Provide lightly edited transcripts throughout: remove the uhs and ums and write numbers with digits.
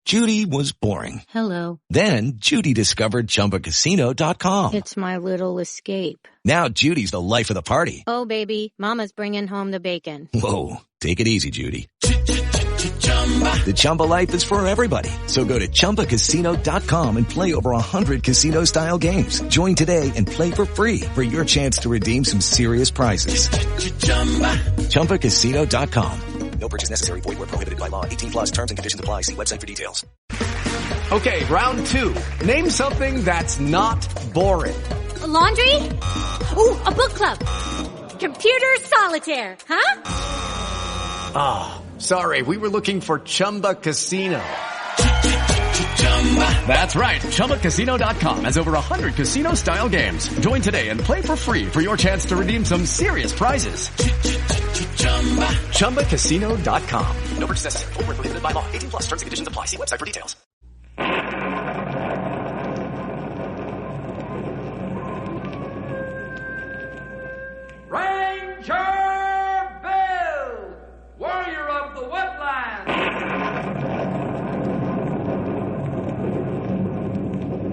Judy was boring. Hello. Then Judy discovered ChumbaCasino.com. It's my little escape. Now Judy's the life of the party. Oh, baby, mama's bringing home the bacon. Whoa, take it easy, Judy. The Chumba life is for everybody. So go to ChumbaCasino.com and play over 100 casino-style games. Join today and play for free for your chance to redeem some serious prizes. ChumbaCasino.com. No purchase necessary. Void where prohibited by law. 18 plus terms and conditions apply. See website for details. Okay, round two. Name something that's not boring. A laundry? Ooh, a book club. Computer solitaire, huh? Ah, sorry. We were looking for Chumba Casino. That's right. ChumbaCasino.com has over 100 casino-style games. Join today and play for free for your chance to redeem some serious prizes. ChumbaCasino.com. No purchase necessary. Void where prohibited by law. 18 plus terms and conditions apply. See website for details. Ranger Bill, warrior of the woodland.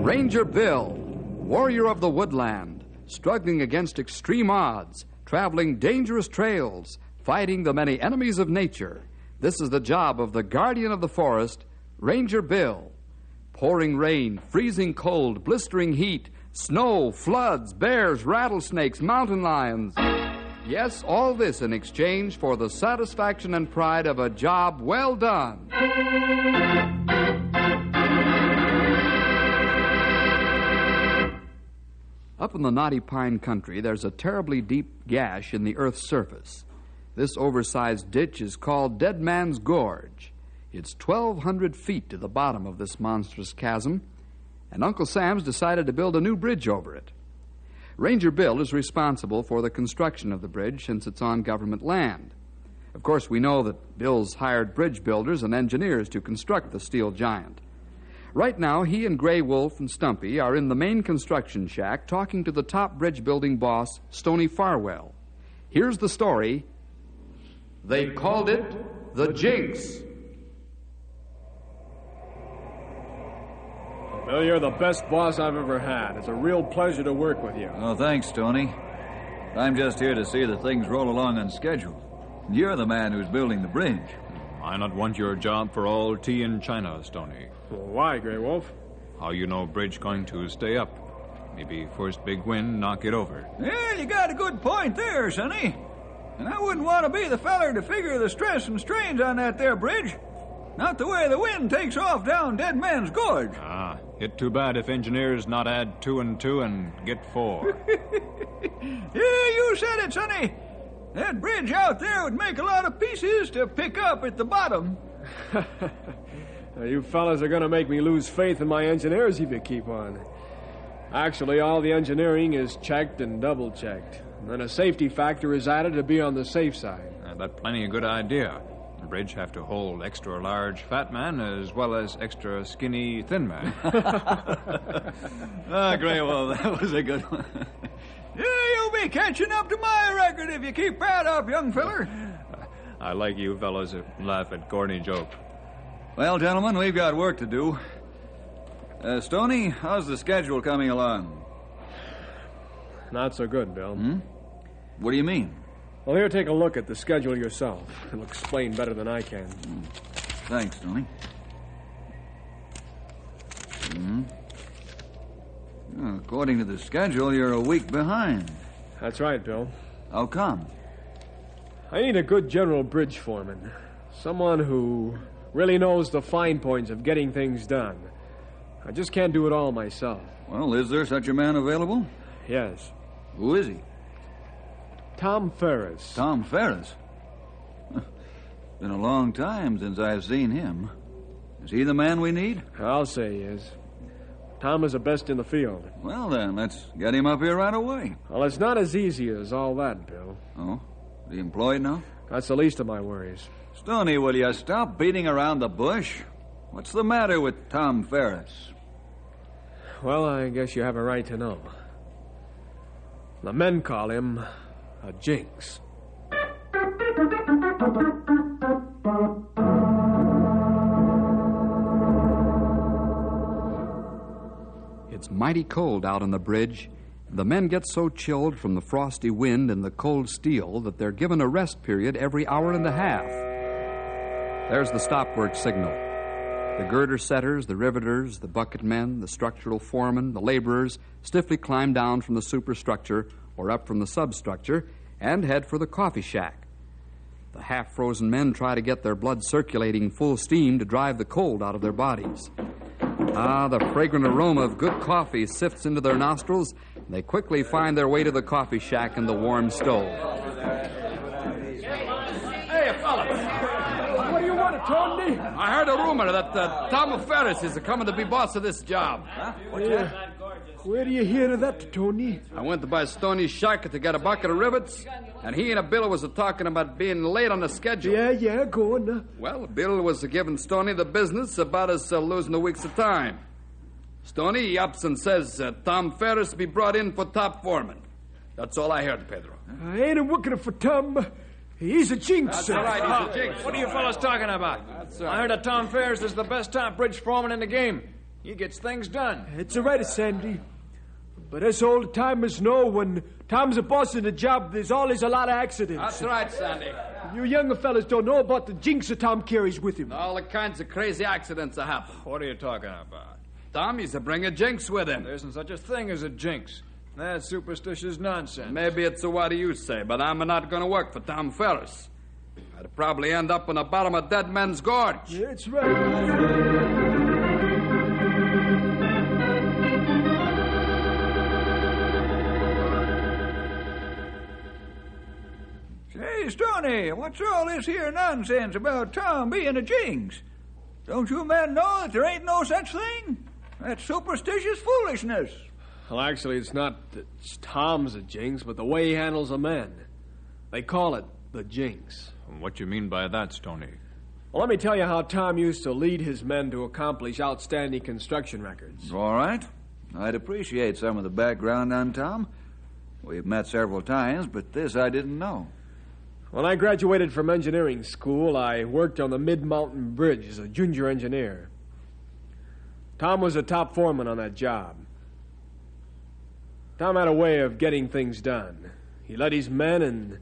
Ranger Bill, warrior of the woodland, struggling against extreme odds, traveling dangerous trails, fighting the many enemies of nature. This is the job of the guardian of the forest, Ranger Bill. Pouring rain, freezing cold, blistering heat, snow, floods, bears, rattlesnakes, mountain lions. Yes, all this in exchange for the satisfaction and pride of a job well done. Up in the Knotty Pine country, there's a terribly deep gash in the Earth's surface. This oversized ditch is called Dead Man's Gorge. It's 1,200 feet to the bottom of this monstrous chasm, and Uncle Sam's decided to build a new bridge over it. Ranger Bill is responsible for the construction of the bridge since it's on government land. Of course, we know that Bill's hired bridge builders and engineers to construct the steel giant. Right now, he and Gray Wolf and Stumpy are in the main construction shack talking to the top bridge building boss, Stony Farwell. Here's the story. They called it the Jinx. Well, you're the best boss I've ever had. It's a real pleasure to work with you. Oh, thanks, Tony. I'm just here to see that things roll along on schedule. You're the man who's building the bridge. I not want your job for all tea in China, Stony. Well, why, Grey Wolf? How you know bridge going to stay up? Maybe first big wind knock it over. Yeah, you got a good point there, Sonny. And I wouldn't want to be the feller to figure the stress and strains on that there bridge. Not the way the wind takes off down Dead Man's Gorge. Ah, it too bad if engineers not add 2 and 2 and get 4. Yeah, you said it, Sonny. That bridge out there would make a lot of pieces to pick up at the bottom. You fellas are going to make me lose faith in my engineers if you keep on. Actually, all the engineering is checked and double-checked. And then a safety factor is added to be on the safe side. That's plenty a good idea. The bridge have to hold extra large fat man as well as extra skinny thin man. Gray Wolf, that was a good one. Yeah, you'll be catching up to my record if you keep that up, young feller. I like you fellas that laugh at corny joke. Well, gentlemen, we've got work to do. Stoney, how's the schedule coming along? Not so good, Bill. What do you mean? Well, here, take a look at the schedule yourself. It'll explain better than I can. Thanks, Tony. Well, according to the schedule, you're a week behind. That's right, Bill. How come? I need a good general bridge foreman. Someone who really knows the fine points of getting things done. I just can't do it all myself. Well, is there such a man available? Yes. Who is he? Tom Ferris. Tom Ferris? Been a long time since I've seen him. Is he the man we need? I'll say he is. Tom is the best in the field. Well, then, let's get him up here right away. Well, it's not as easy as all that, Bill. Oh? Is he employed now? That's the least of my worries. Stoney, will you stop beating around the bush? What's the matter with Tom Ferris? Well, I guess you have a right to know. The men call him a Jinx. It's mighty cold out on the bridge. The men get so chilled from the frosty wind and the cold steel that they're given a rest period every hour and a half. There's the stop work signal. The girder setters, the riveters, the bucket men, the structural foremen, the laborers stiffly climb down from the superstructure or up from the substructure and head for the coffee shack. The half-frozen men try to get their blood circulating full steam to drive the cold out of their bodies. The fragrant aroma of good coffee sifts into their nostrils. They quickly find their way to the coffee shack and the warm stove. Hey, fellas. What do you want, Tony? I heard a rumor that Tom Ferris is coming to be boss of this job. Where do you hear of that, Tony? I went by Stoney's shack to get a bucket of rivets, and he and Bill was talking about being late on the schedule. Yeah, go on. Well, Bill was giving Stoney the business about us losing a week's of time. Stoney, he ups and says Tom Ferris be brought in for top foreman. That's all I heard, Pedro. I ain't working for Tom. He's a jinx. That's all right, he's a jinx. What are you fellas talking about? I heard that Tom Ferris is the best top bridge foreman in the game. He gets things done. It's all right, Sandy. But us old timers know when Tom's a boss in a job, there's always a lot of accidents. That's right, Sandy. You younger fellas don't know about the jinx that Tom carries with him. All the kinds of crazy accidents that happen. What are you talking about? Tom used to bring a jinx with him. There isn't such a thing as a jinx. That's superstitious nonsense. Maybe it's what you say, but I'm not going to work for Tom Ferris. I'd probably end up in the bottom of Dead Man's Gorge. That's right. Hey, Stoney, what's all this here nonsense about Tom being a jinx? Don't you men know that there ain't no such thing? That's superstitious foolishness. Well, actually, it's not that Tom's a jinx, but the way he handles the men. They call it the jinx. What you mean by that, Stoney? Well, let me tell you how Tom used to lead his men to accomplish outstanding construction records. All right. I'd appreciate some of the background on Tom. We've met several times, but this I didn't know. When I graduated from engineering school, I worked on the Mid-Mountain Bridge as a junior engineer. Tom was a top foreman on that job. Tom had a way of getting things done. He led his men, and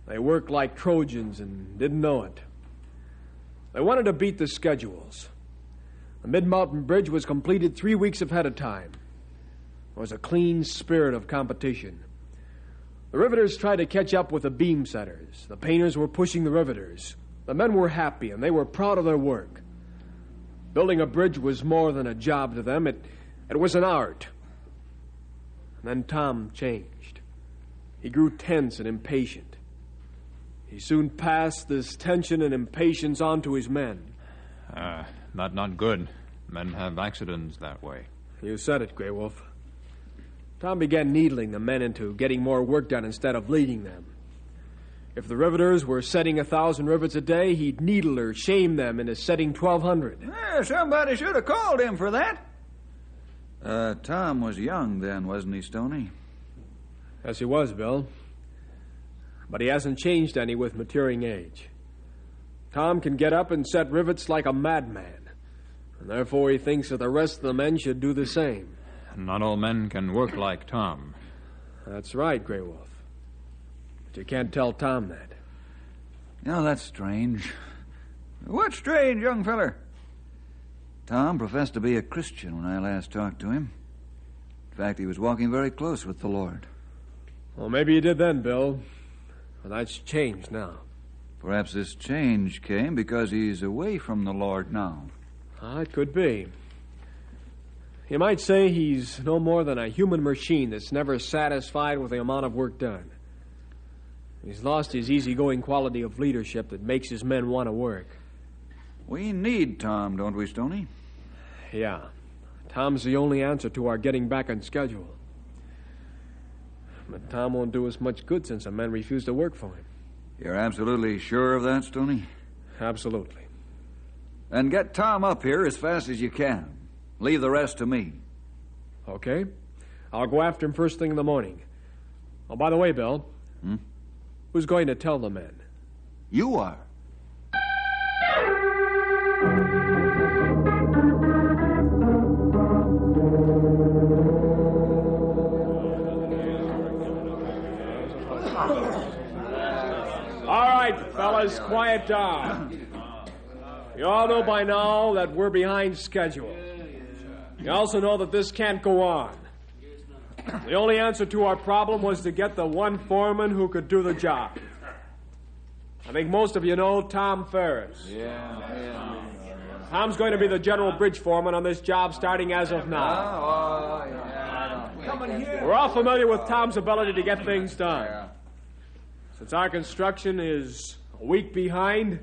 they worked like Trojans and didn't know it. They wanted to beat the schedules. The Mid-Mountain Bridge was completed 3 weeks ahead of time. There was a clean spirit of competition. The riveters tried to catch up with the beam setters. The painters were pushing the riveters. The men were happy, and they were proud of their work. Building a bridge was more than a job to them. It was an art. And then Tom changed. He grew tense and impatient. He soon passed this tension and impatience on to his men. Not good. Men have accidents that way. You said it, Grey Wolf. Tom began needling the men into getting more work done instead of leading them. If the riveters were setting 1,000 rivets a day, he'd needle or shame them into setting 1,200. Somebody should have called him for that. Tom was young then, wasn't he, Stoney? Yes, he was, Bill. But he hasn't changed any with maturing age. Tom can get up and set rivets like a madman, and therefore he thinks that the rest of the men should do the same. Not all men can work like Tom. That's right, Grey Wolf. But you can't tell Tom that. No, that's strange. What's strange, young feller? Tom professed to be a Christian when I last talked to him. In fact, he was walking very close with the Lord. Well, maybe he did then, Bill. But that's changed now. Perhaps this change came because he's away from the Lord now. It could be. You might say he's no more than a human machine that's never satisfied with the amount of work done. He's lost his easygoing quality of leadership that makes his men want to work. We need Tom, don't we, Stoney? Yeah. Tom's the only answer to our getting back on schedule. But Tom won't do us much good since the men refuse to work for him. You're absolutely sure of that, Stoney? Absolutely. Then get Tom up here as fast as you can. Leave the rest to me. Okay. I'll go after him first thing in the morning. Oh, by the way, Bill. Who's going to tell the men? You are. Fellas, quiet down. You all know by now that we're behind schedule. You also know that this can't go on. The only answer to our problem was to get the one foreman who could do the job. I think most of you know Tom Ferris. Yeah. Tom's going to be the general bridge foreman on this job starting as of now. We're all familiar with Tom's ability to get things done. Since our construction is a week behind,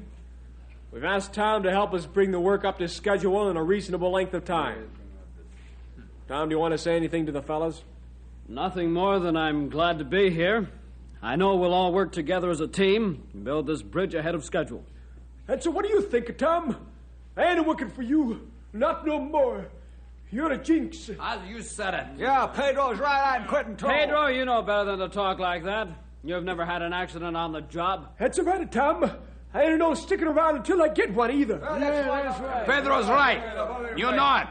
we've asked Tom to help us bring the work up to schedule in a reasonable length of time. Tom, do you want to say anything to the fellas? Nothing more than I'm glad to be here. I know we'll all work together as a team and build this bridge ahead of schedule. And so what do you think, Tom? I ain't working for you. Not no more. You're a Jinx. As you said it. Yeah, Pedro's right. I'm quitting too. Pedro, you know better than to talk like that. You've never had an accident on the job. That's about it, Tom. I ain't no sticking around until I get one either. That's right. Pedro's right. You know it.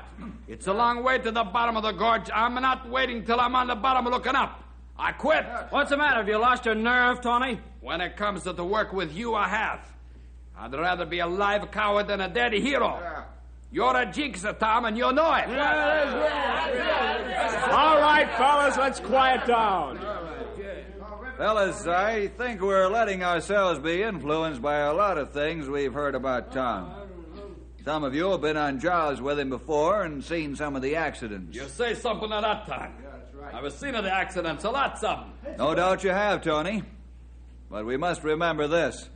It's a long way to the bottom of the gorge. I'm not waiting till I'm on the bottom looking up. I quit. What's the matter? Have you lost your nerve, Tony? When it comes to the work with you, I have. I'd rather be a live coward than a dead hero. You're a Jinx, Tom, and you know it. All right, fellas, let's quiet down. Fellas, I think we're letting ourselves be influenced by a lot of things we've heard about Tom. Some of you have been on jobs with him before and seen some of the accidents. You say something at that time. I've seen of the accidents, a lot something. No doubt you have, Tony. But we must remember this.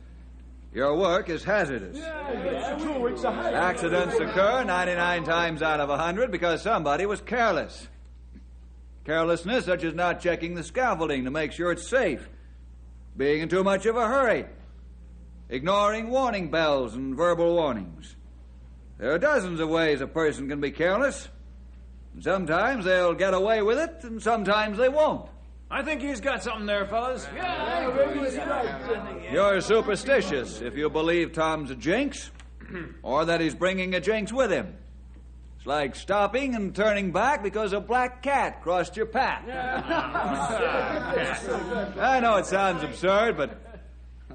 Your work is hazardous. Accidents occur 99 times out of 100 because somebody was careless. Carelessness such as not checking the scaffolding to make sure it's safe, being in too much of a hurry, ignoring warning bells and verbal warnings. There are dozens of ways a person can be careless. And sometimes they'll get away with it, and sometimes they won't. I think he's got something there, fellas. You're superstitious if you believe Tom's a Jinx, or that he's bringing a Jinx with him. It's like stopping and turning back because a black cat crossed your path. I know it sounds absurd, but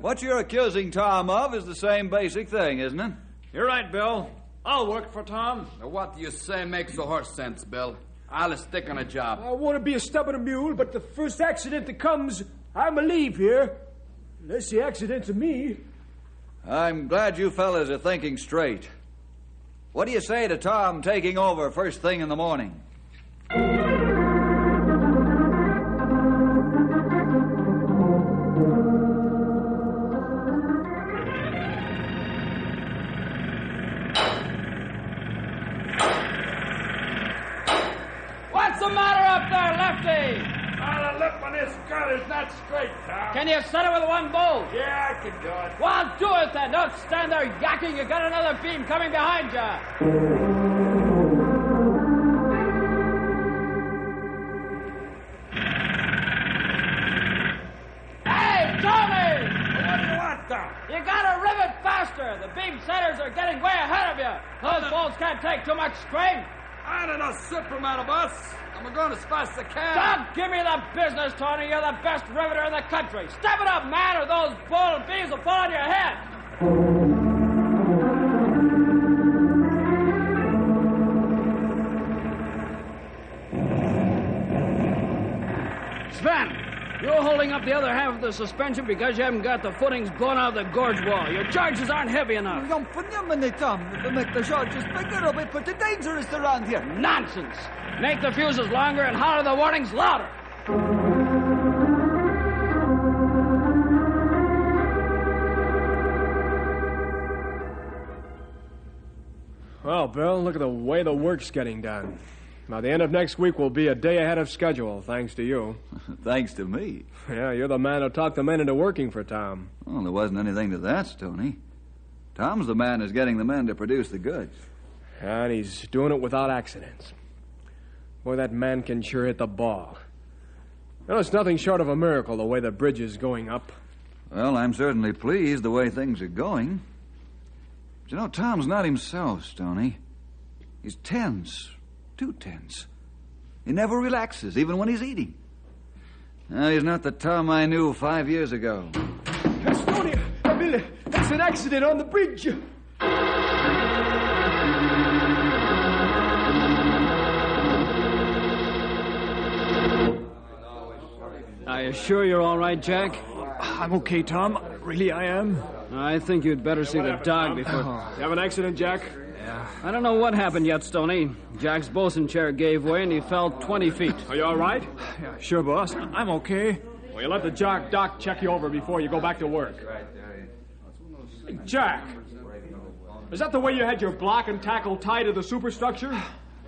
what you're accusing Tom of is the same basic thing, isn't it? You're right, Bill. I'll work for Tom. What you say makes a horse sense, Bill. I'll stick on a job. I want to be a stubborn mule, but the first accident that comes, I'm a leave here. Unless the accident's me. I'm glad you fellas are thinking straight. What do you say to Tom taking over first thing in the morning? What's the matter up there, Lefty? The lip on this gun is not straight, Tom. Can you set it with one bolt? Yeah, I can do it. Well, do it then. Don't stand there yakking. You got another beam coming behind you. Hey, Tony! What do you want, Tom? You gotta rivet faster. The beam setters are getting way ahead of you. Those bolts can't take too much strain. I don't know, Superman of us. I'm going as fast as I can. Don't give me the business, Tony. You're the best riveter in the country. Step it up, man, or those bull beams will fall on your head. Sven, you're holding up the other half of the suspension because you haven't got the footings blown out of the gorge wall. Your charges aren't heavy enough. Tom, to make the charges bigger a bit, but the danger is around here. Nonsense. Make the fuses longer and holler the warnings louder. Well, Bill, look at the way the work's getting done. By the end of next week, we'll be a day ahead of schedule, thanks to you. Thanks to me. Yeah, you're the man who talked the men into working for Tom. Well, there wasn't anything to that, Stoney. Tom's the man who's getting the men to produce the goods. And he's doing it without accidents. Boy, that man can sure hit the ball. You know, it's nothing short of a miracle the way the bridge is going up. Well, I'm certainly pleased the way things are going. But you know, Tom's not himself, Stoney. He's tense. Too tense. He never relaxes, even when he's eating. Now, he's not the Tom I knew 5 years ago. Stoney, Billy, There's an accident on the bridge. Are you sure you're all right, Jack? I'm okay, Tom. Really, I am. I think you'd better see the dog before... You have an accident, Jack? I don't know what happened yet, Stoney. Jack's bosun chair gave way and he fell 20 feet. Are you all right? Yeah, sure, boss. I'm okay. Well, you let the doc check you over before you go back to work. Hey, Jack, is that the way you had your block and tackle tied to the superstructure?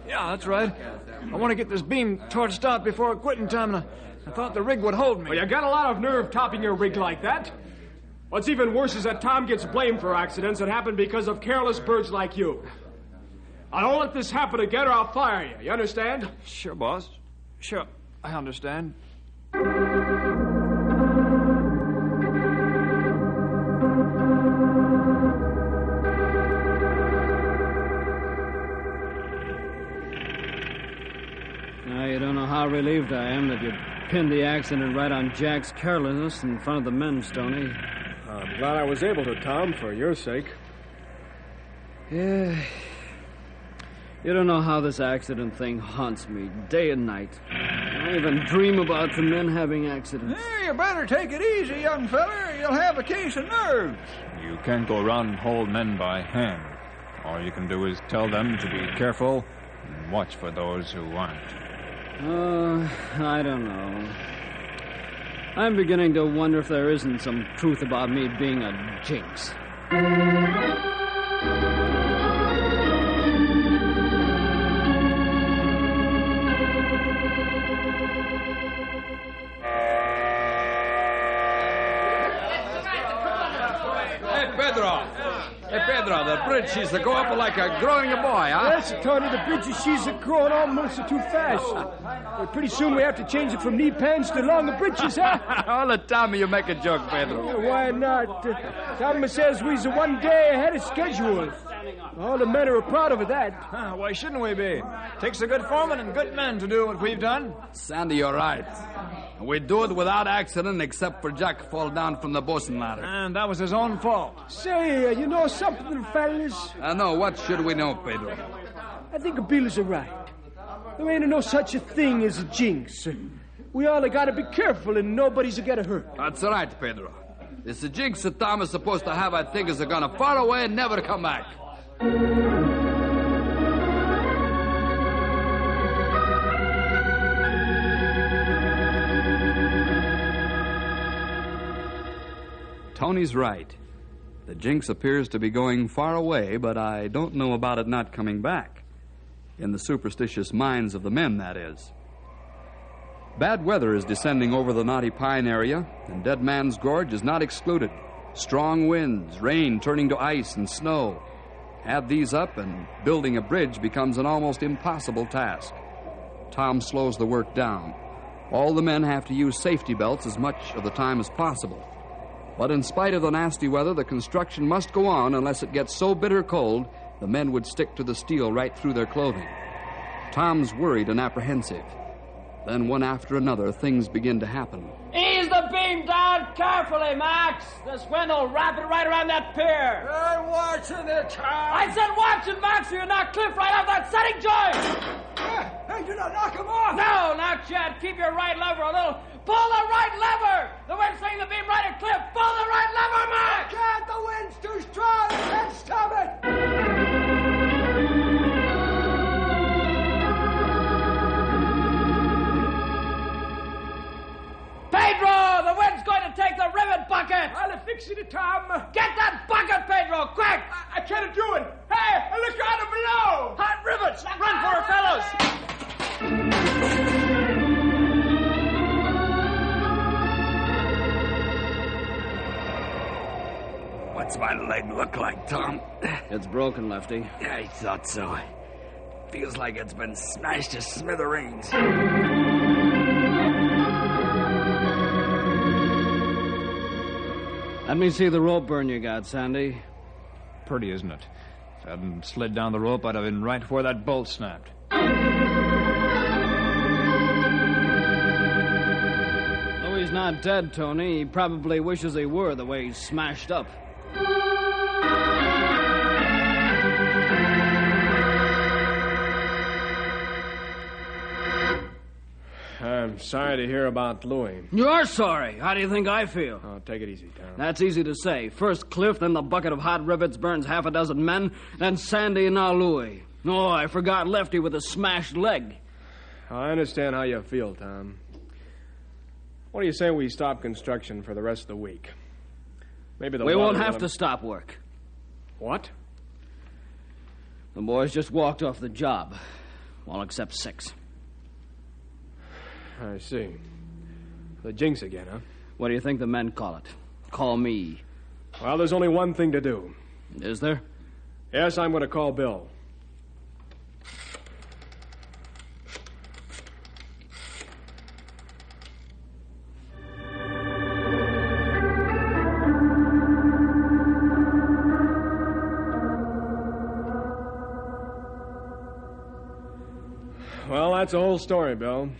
Yeah, that's right. I want to get this beam torched out before quitting time, and I thought the rig would hold me. Well, you got a lot of nerve topping your rig like that. What's even worse is that Tom gets blamed for accidents that happen because of careless birds like you. I don't let this happen again or I'll fire you. You understand? Sure, boss. Sure, I understand. Now, you don't know how relieved I am that you pinned the accident right on Jack's carelessness in front of the men, Stoney. I'm glad I was able to, Tom, for your sake. Yeah. You don't know how this accident thing haunts me day and night. I even dream about the men having accidents. Hey, you better take it easy, young feller. You'll have a case of nerves. You can't go around and hold men by hand. All you can do is tell them to be careful and watch for those who aren't. I don't know. I'm beginning to wonder if there isn't some truth about me being a jinx. Hey, Pedro, the bridge she's to go up like a growing a boy, huh? Yes, Tony, the bridge she's growing almost too fast. Pretty soon we have to change it from knee pants to longer britches, huh? All the time you make a joke, Pedro. Why not? Thomas says we're one day ahead of schedule. All the men are proud of that. Why shouldn't we be? Takes a good foreman and good men to do what we've done. Sandy, you're right. We do it without accident except for Jack fall down from the bosun ladder. And that was his own fault. Say, you know something, fellas? No, what should we know, Pedro? I think Bill is right. There ain't no such a thing as a jinx. We all got to be careful and nobody's going to get hurt. That's right, Pedro. It's the jinx that Tom is supposed to have, I think, is going to far away and never come back. Tony's right. The jinx appears to be going far away, but I don't know about it not coming back. In the superstitious minds of the men, that is. Bad weather is descending over the Knotty Pine area, and Dead Man's Gorge is not excluded. Strong winds, rain turning to ice and snow. Add these up, and building a bridge becomes an almost impossible task. Tom slows the work down. All the men have to use safety belts as much of the time as possible. But in spite of the nasty weather, the construction must go on unless it gets so bitter cold the men would stick to the steel right through their clothing. Tom's worried and apprehensive. Then one after another, things begin to happen. Ease the beam down carefully, Max. This wind will wrap it right around that pier. I'm watching it, Tom. I said watch it, Max, or you'll knock Cliff right off that setting joint. Hey, do not knock him off. No, not yet. Keep your right lever a little. Pull the right lever. The wind's swinging the beam right at Cliff. Pull the right lever, Max. God, the wind's too strong. I can't stop it. Pedro, the wind's going to take the rivet bucket. I'll fix it, Tom. Get that bucket, Pedro, quick. I can't do it. Hey, look out below. Hot rivets. Run for it, fellows. What's my leg look like, Tom? It's broken, Lefty. I thought so. Feels like it's been smashed to smithereens. Let me see the rope burn you got, Sandy. Pretty, isn't it? If I hadn't slid down the rope, I'd have been right where that bolt snapped. Though he's not dead, Tony, he probably wishes he were the way he's smashed up. sorry to hear about Louis. You're sorry. How do you think I feel? Oh, take it easy, Tom. That's easy to say. First Cliff, then the bucket of hot rivets burns half a dozen men, then Sandy and now Louis. Oh, I forgot Lefty with a smashed leg. I understand how you feel, Tom. What do you say we stop construction for the rest of the week? Maybe we won't have to stop work. What? The boys just walked off the job. All except 6. I see. The Jinx again, huh? What do you think the men call it? Call me. Well, there's only one thing to do. Is there? Yes, I'm going to call Bill. Well, that's the whole story, Bill.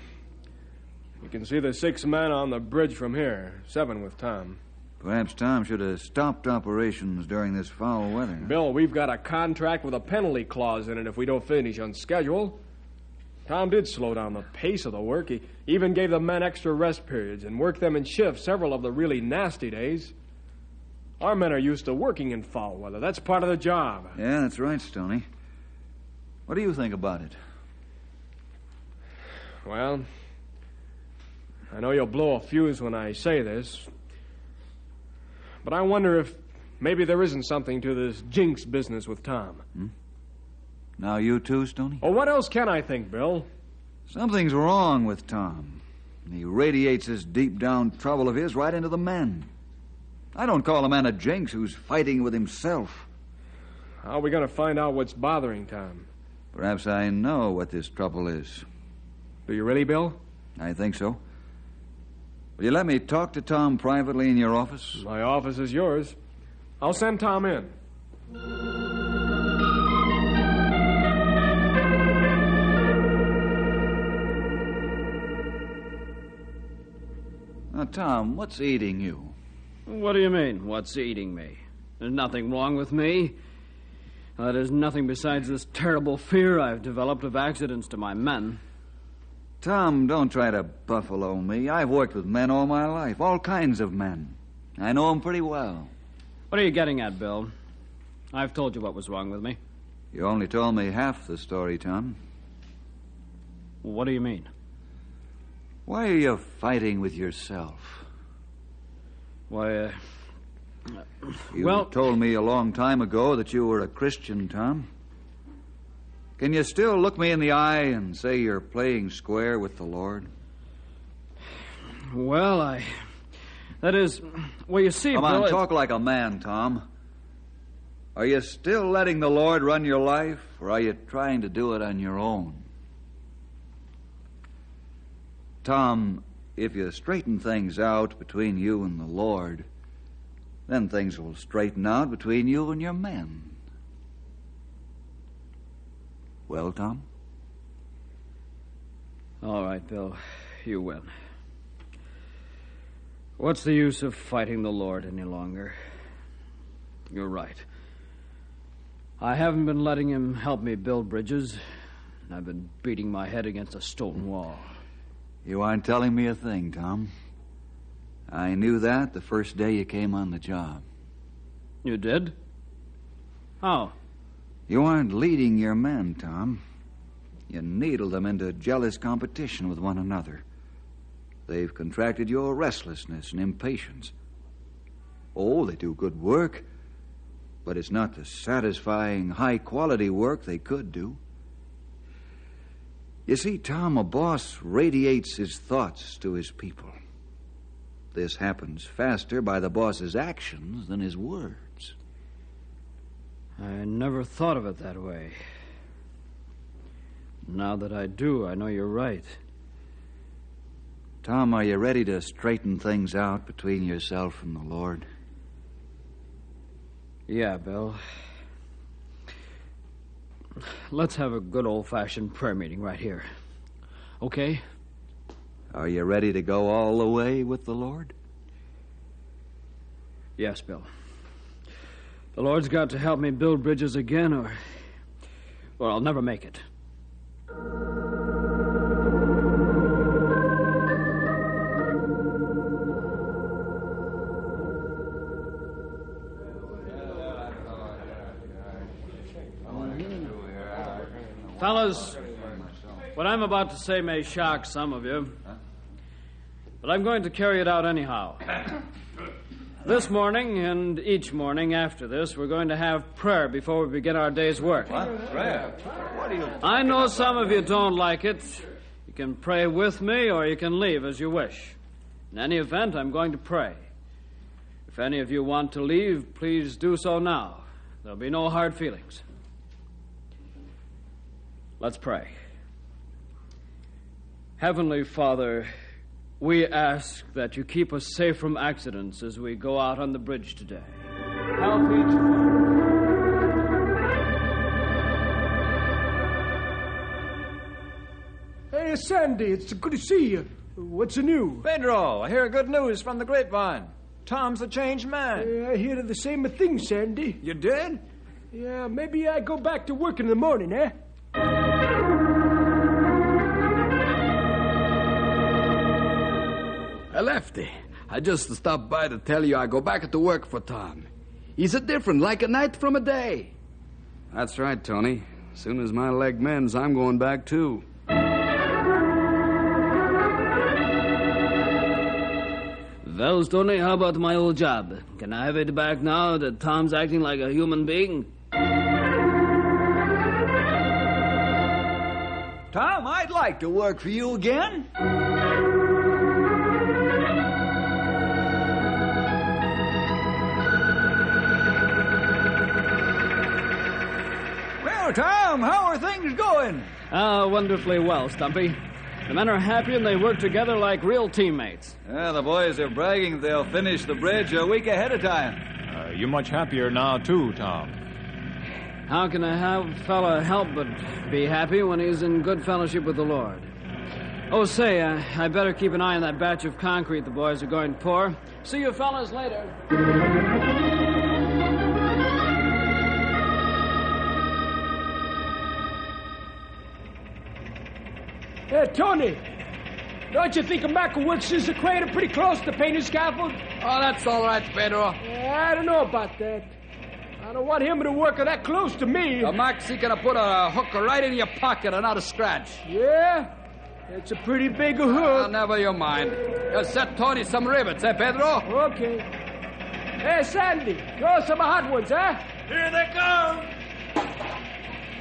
You can see the 6 men on the bridge from here, 7 with Tom. Perhaps Tom should have stopped operations during this foul weather. Bill, we've got a contract with a penalty clause in it if we don't finish on schedule. Tom did slow down the pace of the work. He even gave the men extra rest periods and worked them in shifts several of the really nasty days. Our men are used to working in foul weather. That's part of the job. Yeah, that's right, Stoney. What do you think about it? Well, I know you'll blow a fuse when I say this, but I wonder if maybe there isn't something to this Jinx business with Tom. Now you too, Stoney? Well, what else can I think, Bill? Something's wrong with Tom. He radiates this deep-down trouble of his right into the men. I don't call a man a Jinx who's fighting with himself. How are we going to find out what's bothering Tom? Perhaps I know what this trouble is. Do you really, Bill? I think so. Will you let me talk to Tom privately in your office? My office is yours. I'll send Tom in. Now, Tom, what's eating you? What do you mean, what's eating me? There's nothing wrong with me. There's nothing besides this terrible fear I've developed of accidents to my men. Tom, don't try to buffalo me. I've worked with men all my life, all kinds of men. I know them pretty well. What are you getting at, Bill? I've told you what was wrong with me. You only told me half the story, Tom. What do you mean? Why are you fighting with yourself? Why, You told me a long time ago that you were a Christian, Tom. Can you still look me in the eye and say you're playing square with the Lord? Well, that is... Well, you see, Come Bill... on, talk like a man, Tom. Are you still letting the Lord run your life, or are you trying to do it on your own? Tom, if you straighten things out between you and the Lord, then things will straighten out between you and your men. Well, Tom? All right, Bill. You win. What's the use of fighting the Lord any longer? You're right. I haven't been letting him help me build bridges. I've been beating my head against a stone wall. You aren't telling me a thing, Tom. I knew that the first day you came on the job. You did? How? You aren't leading your men, Tom. You needle them into jealous competition with one another. They've contracted your restlessness and impatience. Oh, they do good work, but it's not the satisfying, high-quality work they could do. You see, Tom, a boss radiates his thoughts to his people. This happens faster by the boss's actions than his words. I never thought of it that way. Now that I do, I know you're right. Tom, are you ready to straighten things out between yourself and the Lord? Yeah, Bill. Let's have a good old-fashioned prayer meeting right here. Okay? Are you ready to go all the way with the Lord? Yes, Bill. The Lord's got to help me build bridges again, or I'll never make it. Fellas, what I'm about to say may shock some of you, but I'm going to carry it out anyhow. This morning and each morning after this, we're going to have prayer before we begin our day's work. What? Prayer? What do you... I know some of you don't like it. You can pray with me or you can leave as you wish. In any event, I'm going to pray. If any of you want to leave, please do so now. There'll be no hard feelings. Let's pray. Heavenly Father, we ask that you keep us safe from accidents as we go out on the bridge today. Help each one. Hey, Sandy, it's good to see you. What's the news? Pedro, I hear good news from the grapevine. Tom's a changed man. I hear the same thing, Sandy. You did? Yeah, maybe I go back to work in the morning, eh? Lefty, I just stopped by to tell you I go back to work for Tom. He's a different, like a night from a day. That's right, Tony. As soon as my leg mends, I'm going back, too. Well, Stoney, how about my old job? Can I have it back now that Tom's acting like a human being? Tom, I'd like to work for you again. Well, Tom, how are things going? Wonderfully well, Stumpy. The men are happy and they work together like real teammates. Yeah, the boys are bragging they'll finish the bridge a week ahead of time. You're much happier now, too, Tom. How can a fella help but be happy when he's in good fellowship with the Lord? Oh, say, I better keep an eye on that batch of concrete the boys are going to pour. See you fellas later. Hey, Tony, don't you think a Mac who works as a crater pretty close to painting scaffold? Oh, that's all right, Pedro. I don't know about that. I don't want him to work that close to me. Max, he gonna put a hook right in your pocket and not a scratch. Yeah? It's a pretty big hook. Never you mind. Set Tony some rivets, eh, Pedro? Okay. Hey, Sandy, throw some hot ones, huh? Here they come.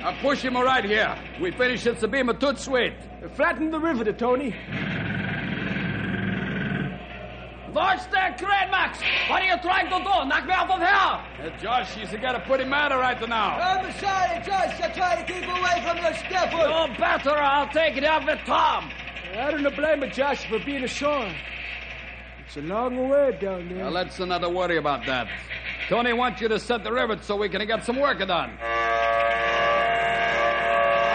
I'll push him right here. We finish it to be a toot sweet. Flatten the riveter, Tony. Watch that crane, Max! What are you trying to do? Knock me off of here! Josh, he's got a pretty matter right now. I'm sorry, Josh. I try to keep away from the scaffold. You better. I'll take it up with Tom. I don't blame you, Josh, for being sore. It's a long way down there. Well, let's not worry about that. Tony wants you to set the rivets so we can get some work done.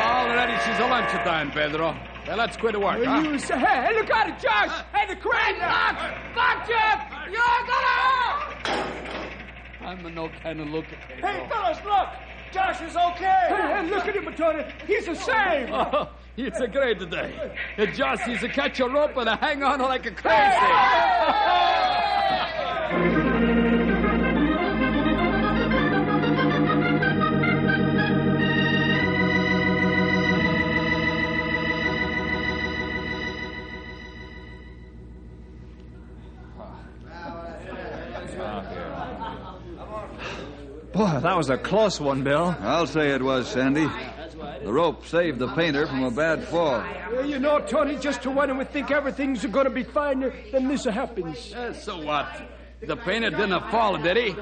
Already she's a lunchtime, Pedro. Well, let's quit the work, huh? Hey, look at it, Josh! Hey, the crane! Stop, Jeff! You're gonna... I'm no kind of look. Hey, fellas, look! Josh is okay! Hey, look at him, Tony. He's a save! Oh, it's a great day. Josh, he's a catch a rope and a hang on like a crazy. Boy, that was a close one, Bill. I'll say it was, Sandy. The rope saved the painter from a bad fall. You know, Tony, just when we think everything's going to be fine, then this happens. So what? The painter didn't fall, did he?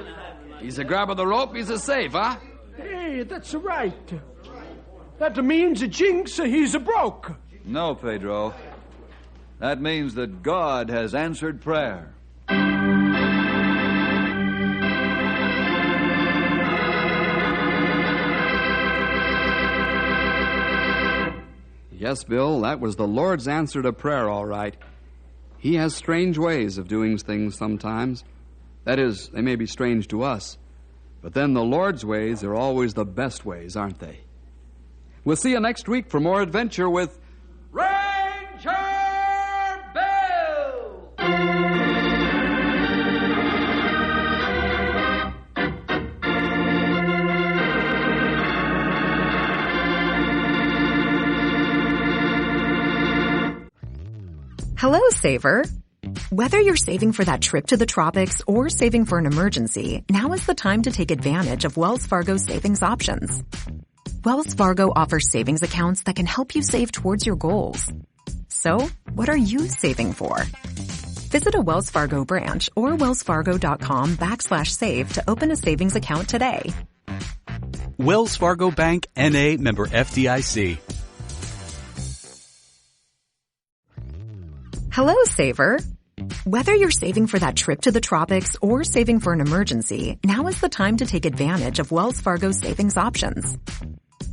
He's a grab of the rope, he's a safe, huh? Hey, that's right. That means Jinx, he's a broke. No, Pedro. That means that God has answered prayer. Yes, Bill, that was the Lord's answer to prayer, all right. He has strange ways of doing things sometimes. That is, they may be strange to us. But then the Lord's ways are always the best ways, aren't they? We'll see you next week for more adventure with Ranger Bill! Hello, saver. Whether you're saving for that trip to the tropics or saving for an emergency, now is the time to take advantage of Wells Fargo savings options. Wells Fargo offers savings accounts that can help you save towards your goals. So, what are you saving for? Visit a Wells Fargo branch or wellsfargo.com/save to open a savings account today. Wells Fargo Bank, N.A., member FDIC. Hello, saver. Whether you're saving for that trip to the tropics or saving for an emergency, now is the time to take advantage of Wells Fargo savings options.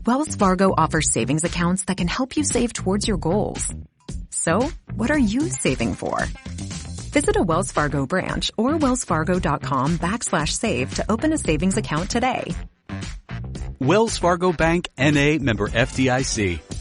Wells Fargo offers savings accounts that can help you save towards your goals. So, what are you saving for? Visit a Wells Fargo branch or wellsfargo.com/save to open a savings account today. Wells Fargo Bank, N.A., member FDIC.